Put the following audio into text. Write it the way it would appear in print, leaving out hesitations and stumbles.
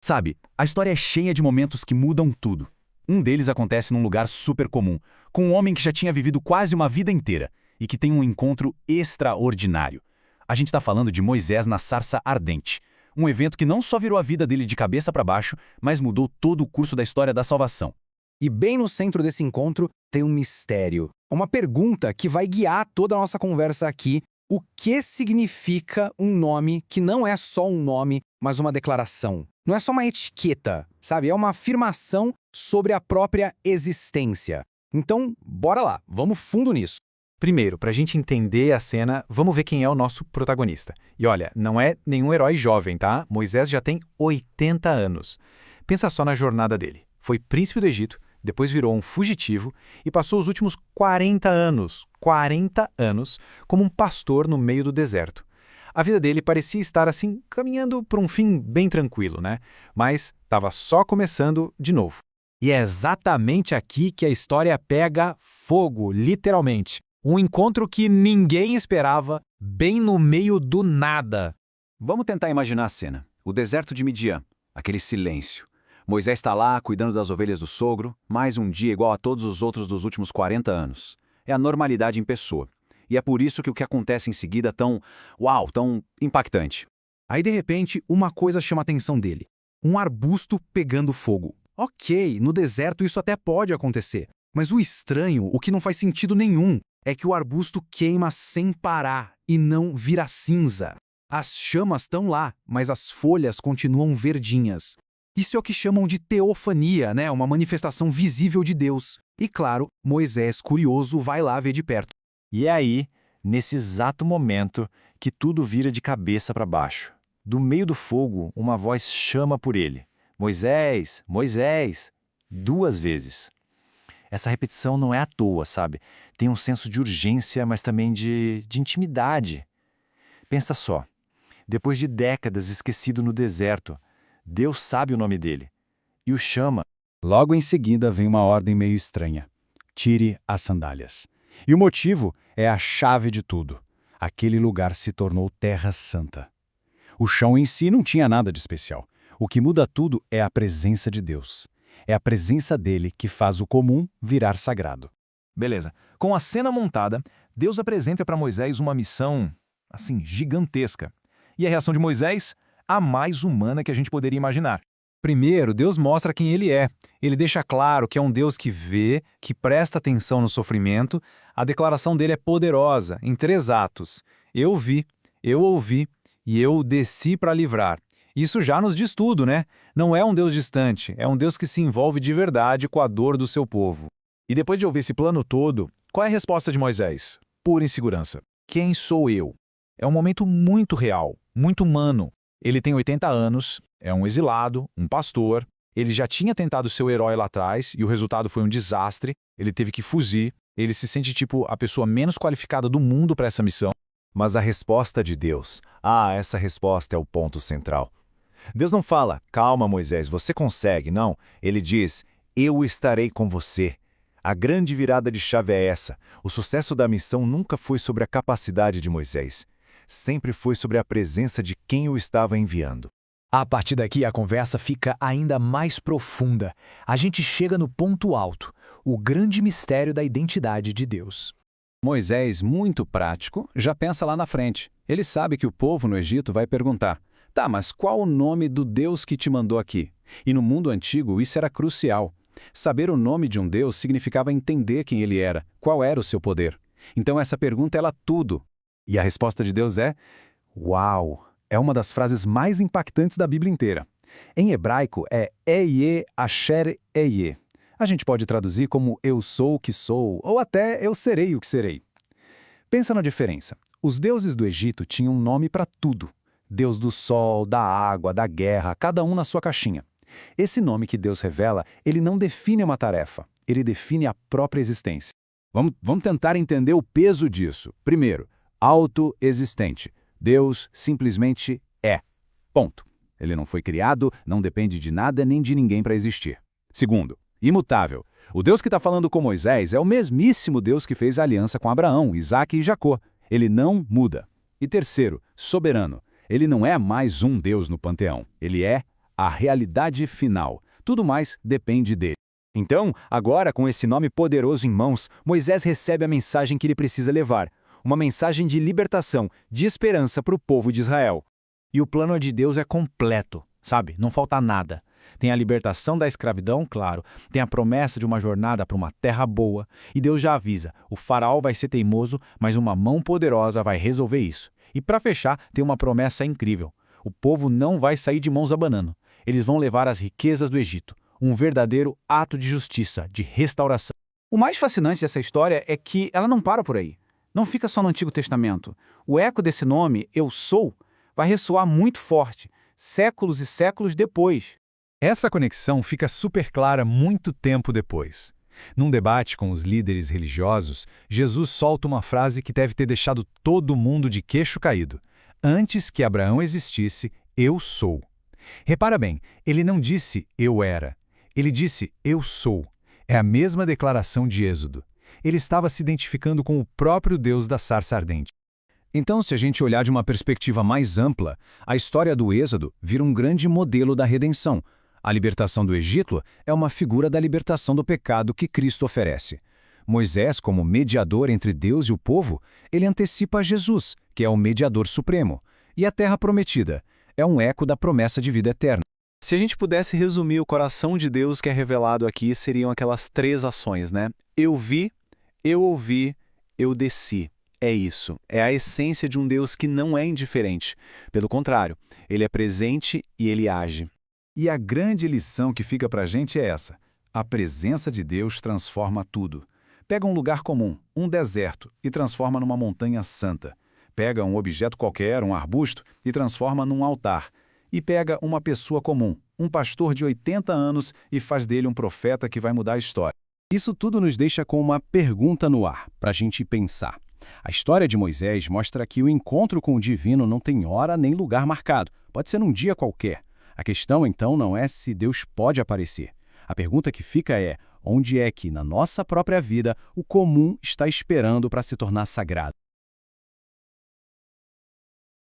Sabe, a história é cheia de momentos que mudam tudo. Um deles acontece num lugar super comum, com um homem que já tinha vivido quase uma vida inteira e que tem um encontro extraordinário. A gente está falando de Moisés na sarça ardente, um evento que não só virou a vida dele de cabeça para baixo, mas mudou todo o curso da história da salvação. E bem no centro desse encontro tem um mistério. Uma pergunta que vai guiar toda a nossa conversa aqui. O que significa um nome que não é só um nome, mas uma declaração? Não é só uma etiqueta, sabe? É uma afirmação sobre a própria existência. Então, bora lá, vamos fundo nisso. Primeiro, para a gente entender a cena, vamos ver quem é o nosso protagonista. E olha, não é nenhum herói jovem, tá? Moisés já tem 80 anos. Pensa só na jornada dele. Foi príncipe do Egito, depois virou um fugitivo e passou os últimos 40 anos como um pastor no meio do deserto. A vida dele parecia estar assim, caminhando para um fim bem tranquilo, né? Mas estava só começando de novo. E é exatamente aqui que a história pega fogo, literalmente. Um encontro que ninguém esperava, bem no meio do nada. Vamos tentar imaginar a cena. O deserto de Midian, aquele silêncio. Moisés está lá, cuidando das ovelhas do sogro, mais um dia igual a todos os outros dos últimos 40 anos. É a normalidade em pessoa. E é por isso que o que acontece em seguida é tão impactante. Aí, de repente, uma coisa chama a atenção dele. Um arbusto pegando fogo. Ok, no deserto isso até pode acontecer. Mas o estranho, o que não faz sentido nenhum, é que o arbusto queima sem parar e não vira cinza. As chamas estão lá, mas as folhas continuam verdinhas. Isso é o que chamam de teofania, né? Uma manifestação visível de Deus. E claro, Moisés, curioso, vai lá ver de perto. E é aí, nesse exato momento, que tudo vira de cabeça para baixo. Do meio do fogo, uma voz chama por ele. Moisés, Moisés, 2 vezes. Essa repetição não é à toa, sabe? Tem um senso de urgência, mas também de intimidade. Pensa só, depois de décadas esquecido no deserto, Deus sabe o nome dele e o chama. Logo em seguida vem uma ordem meio estranha. Tire as sandálias. E o motivo é a chave de tudo. Aquele lugar se tornou terra santa. O chão em si não tinha nada de especial. O que muda tudo é a presença de Deus. É a presença dele que faz o comum virar sagrado. Beleza. Com a cena montada, Deus apresenta para Moisés uma missão, assim, gigantesca. E a reação de Moisés? A mais humana que a gente poderia imaginar. Primeiro, Deus mostra quem Ele é. Ele deixa claro que é um Deus que vê, que presta atenção no sofrimento. A declaração dele é poderosa, em 3 atos. Eu vi, eu ouvi e eu desci para livrar. Isso já nos diz tudo, né? Não é um Deus distante, é um Deus que se envolve de verdade com a dor do seu povo. E depois de ouvir esse plano todo, qual é a resposta de Moisés? Pura insegurança. Quem sou eu? É um momento muito real, muito humano. Ele tem 80 anos, é um exilado, um pastor. Ele já tinha tentado ser o herói lá atrás e o resultado foi um desastre. Ele teve que fugir. Ele se sente tipo a pessoa menos qualificada do mundo para essa missão. Mas a resposta de Deus, essa resposta é o ponto central. Deus não fala, calma Moisés, você consegue, não. Ele diz, eu estarei com você. A grande virada de chave é essa. O sucesso da missão nunca foi sobre a capacidade de Moisés. Sempre foi sobre a presença de quem o estava enviando. A partir daqui, a conversa fica ainda mais profunda. A gente chega no ponto alto, o grande mistério da identidade de Deus. Moisés, muito prático, já pensa lá na frente. Ele sabe que o povo no Egito vai perguntar, tá, mas qual o nome do Deus que te mandou aqui? E no mundo antigo isso era crucial. Saber o nome de um Deus significava entender quem ele era, qual era o seu poder. Então essa pergunta ela tudo. E a resposta de Deus é, uau! É uma das frases mais impactantes da Bíblia inteira. Em hebraico é Ehyeh Asher Ehyeh. A gente pode traduzir como eu sou o que sou, ou até eu serei o que serei. Pensa na diferença. Os deuses do Egito tinham um nome para tudo. Deus do sol, da água, da guerra, cada um na sua caixinha. Esse nome que Deus revela, ele não define uma tarefa, ele define a própria existência. Vamos tentar entender o peso disso. Primeiro, autoexistente. Deus simplesmente é. Ponto. Ele não foi criado, não depende de nada nem de ninguém para existir. Segundo, imutável. O Deus que está falando com Moisés é o mesmíssimo Deus que fez a aliança com Abraão, Isaque e Jacó. Ele não muda. E terceiro, soberano. Ele não é mais um Deus no panteão. Ele é a realidade final. Tudo mais depende dele. Então, agora, com esse nome poderoso em mãos, Moisés recebe a mensagem que ele precisa levar. Uma mensagem de libertação, de esperança para o povo de Israel. E o plano de Deus é completo, sabe? Não falta nada. Tem a libertação da escravidão, claro. Tem a promessa de uma jornada para uma terra boa. E Deus já avisa, o faraó vai ser teimoso, mas uma mão poderosa vai resolver isso. E para fechar, tem uma promessa incrível. O povo não vai sair de mãos abanando. Eles vão levar as riquezas do Egito. Um verdadeiro ato de justiça, de restauração. O mais fascinante dessa história é que ela não para por aí. Não fica só no Antigo Testamento. O eco desse nome, Eu Sou, vai ressoar muito forte, séculos e séculos depois. Essa conexão fica super clara muito tempo depois. Num debate com os líderes religiosos, Jesus solta uma frase que deve ter deixado todo mundo de queixo caído. Antes que Abraão existisse, eu sou. Repara bem, ele não disse eu era. Ele disse eu sou. É a mesma declaração de Êxodo. Ele estava se identificando com o próprio Deus da sarça ardente. Então, se a gente olhar de uma perspectiva mais ampla, a história do Êxodo vira um grande modelo da redenção. A libertação do Egito é uma figura da libertação do pecado que Cristo oferece. Moisés, como mediador entre Deus e o povo, ele antecipa Jesus, que é o mediador supremo. E a Terra Prometida é um eco da promessa de vida eterna. Se a gente pudesse resumir o coração de Deus que é revelado aqui, seriam aquelas 3 ações, né? Eu vi, eu ouvi, eu desci. É isso. É a essência de um Deus que não é indiferente. Pelo contrário, ele é presente e ele age. E a grande lição que fica para a gente é essa. A presença de Deus transforma tudo. Pega um lugar comum, um deserto, e transforma numa montanha santa. Pega um objeto qualquer, um arbusto, e transforma num altar. E pega uma pessoa comum, um pastor de 80 anos, e faz dele um profeta que vai mudar a história. Isso tudo nos deixa com uma pergunta no ar, para a gente pensar. A história de Moisés mostra que o encontro com o divino não tem hora nem lugar marcado. Pode ser num dia qualquer. A questão, então, não é se Deus pode aparecer. A pergunta que fica é, onde é que, na nossa própria vida, o comum está esperando para se tornar sagrado?